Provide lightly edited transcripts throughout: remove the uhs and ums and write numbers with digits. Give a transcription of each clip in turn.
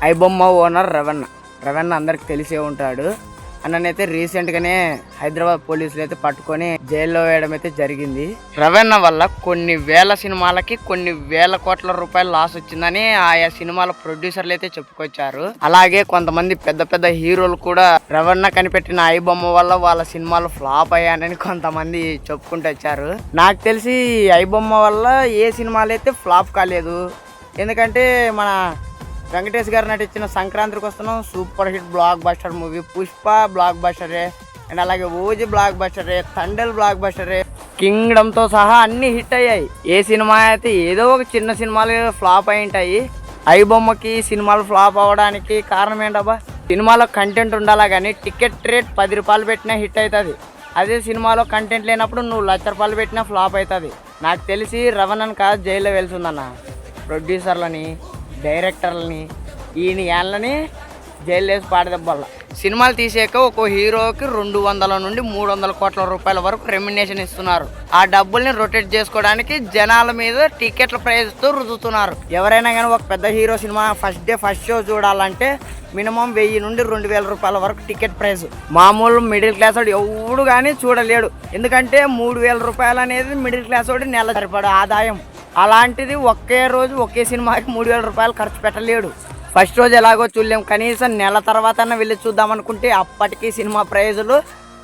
IBomma owner రవణ అందరికి తెలిసే ఉంటాడు. అన్ననైతే రీసెంట్గానే హైదరాబాద్ పోలీసులు అయితే పట్టుకొని జైల్లో వేయడం అయితే జరిగింది. రవణ వల్ల కొన్ని వేల సినిమాలకి కొన్ని వేల కోట్ల రూపాయలు లాస్ వచ్చిందని ఆయా సినిమాల ప్రొడ్యూసర్లు అయితే చెప్పుకొచ్చారు. అలాగే కొంతమంది పెద్ద పెద్ద హీరోలు కూడా రవణ కనిపెట్టిన ఐబొమ్మ వల్ల వాళ్ళ సినిమాలు ఫ్లాప్ అయ్యానని కొంతమంది చెప్పుకుంటూ వచ్చారు. నాకు తెలిసి ఐబొమ్మ వల్ల ఏ సినిమాలు అయితే ఫ్లాప్ కాలేదు. ఎందుకంటే మన వెంకటేష్ గారు నటించిన సంక్రాంతికి వస్తున్నాం super hit blockbuster movie, Pushpa బ్లాక్ బస్టరే, అండ్ అలాగే ఓజీ బ్లాక్ బస్టరే, తండెల్ బ్లాక్ బస్టరే, కింగ్డమ్తో సహా అన్ని హిట్ అయ్యాయి. ఏ సినిమా అయితే ఏదో ఒక చిన్న సినిమాలు ఫ్లాప్ అయి ఉంటాయి. ఐబొమ్మకి సినిమాలు ఫ్లాప్ అవ్వడానికి కారణం ఏంటబ్బా? సినిమాలో కంటెంట్ ఉండాలా కానీ టికెట్ రేట్ 10 రూపాయలు పెట్టినా హిట్ అవుతుంది. అదే సినిమాలో కంటెంట్ లేనప్పుడు నువ్వు 1,00,000 రూపాయలు పెట్టినా ఫ్లాప్ అవుతుంది. నాకు తెలిసి రవణన్ కాదు జైల్లో వెళ్తుందన్న. ప్రొడ్యూసర్లని, డైరెక్టర్లని, ఈయన జైలు వేసి పాడదెబ్బల. సినిమాలు తీసాక ఒక హీరోకి 200 నుండి 300 కోట్ల రూపాయల వరకు రెమ్యునేషన్ ఇస్తున్నారు. ఆ డబ్బుల్ని రొటేట్ చేసుకోవడానికి జనాల మీద టికెట్ల ప్రైస్తో రుద్దుతున్నారు. ఎవరైనా కానీ ఒక పెద్ద హీరో సినిమా ఫస్ట్ షో చూడాలంటే మినిమం 1000 నుండి 2000 రూపాయల వరకు టికెట్ ప్రైస్. మామూలు మిడిల్ క్లాస్ వాడు ఎవడు కానీ చూడలేడు. ఎందుకంటే 3000 రూపాయలు అనేది మిడిల్ క్లాస్ వాడు నెల సరిపడే ఆదాయం. అలాంటిది ఒకే రోజు ఒకే సినిమాకి 3000 రూపాయలు ఖర్చు పెట్టలేడు. ఫస్ట్ రోజు ఎలాగో చూడలేము, కనీసం నెల తర్వాత వెళ్ళి చూద్దాం అనుకుంటే అప్పటికి సినిమా ప్రైజులు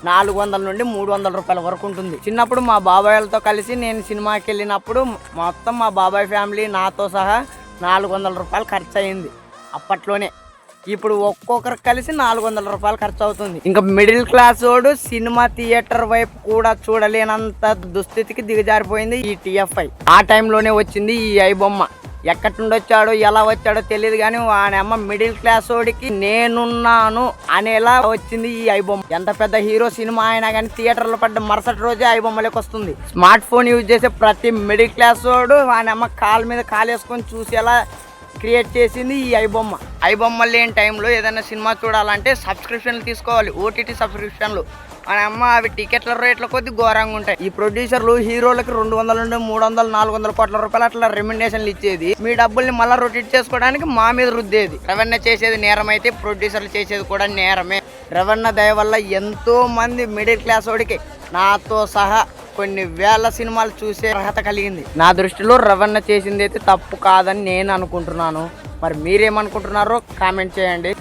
400 నుండి 300 రూపాయల వరకు ఉంటుంది. చిన్నప్పుడు మా బాబాయ్లతో కలిసి నేను సినిమాకి వెళ్ళినప్పుడు మొత్తం మా బాబాయ్ ఫ్యామిలీ నాతో సహా 400 రూపాయలు ఖర్చు అయింది అప్పట్లోనే. ఇప్పుడు ఒక్కొక్కరికి కలిసి 400 రూపాయలు ఖర్చు అవుతుంది. ఇంకా మిడిల్ క్లాస్ వాడు సినిమా థియేటర్ వైపు కూడా చూడలేనంత దుస్థితికి దిగజారిపోయింది ఈ TFI. ఆ టైంలోనే వచ్చింది ఈ ఐబొమ్మ. ఎక్కడి నుండి వచ్చాడో ఎలా వచ్చాడో తెలియదు కానీ వాడమ్మ మిడిల్ క్లాస్ వాడికి నేనున్నాను అనేలా వచ్చింది ఈ ఐబొమ్మ. ఎంత పెద్ద హీరో సినిమా అయినా కానీ థియేటర్లో పడ్డ మరుసటి రోజే ఐబొమ్మలోకి వస్తుంది. స్మార్ట్ ఫోన్ యూజ్ చేసే ప్రతి మిడిల్ క్లాస్ వాడు వాడమ్మ కాలు మీద కాలేసుకొని చూసేలా క్రియేట్ చేసింది ఈ ఐబొమ్మ లేని టైంలో ఏదైనా సినిమా చూడాలంటే సబ్స్క్రిప్షన్లు తీసుకోవాలి, OTT సబ్స్క్రిప్షన్లు. మన అమ్మ అవి టికెట్ల రేట్ల కొద్ది ఘోరంగా ఉంటాయి. ఈ ప్రొడ్యూసర్లు హీరోలకి 200 నుండి 300 400 కోట్ల రూపాయలు అట్లా రెమ్యునేషన్లు ఇచ్చేది. మీ డబ్బుల్ని మళ్ళీ రొటేట్ చేసుకోవడానికి మా మీద రుద్దేది. రవణ చేసేది నేరం అయితే ప్రొడ్యూసర్లు చేసేది కూడా నేరమే. రవణ దయ వల్ల ఎంతో మంది మిడిల్ క్లాస్ వాడికి నాతో సహా కొన్ని వేల సినిమాలు చూసే అర్హత కలిగింది. నా దృష్టిలో రవణ చేసింది అయితే తప్పు కాదని నేను అనుకుంటున్నాను. మరి మీరేమనుకుంటున్నారో కామెంట్ చేయండి.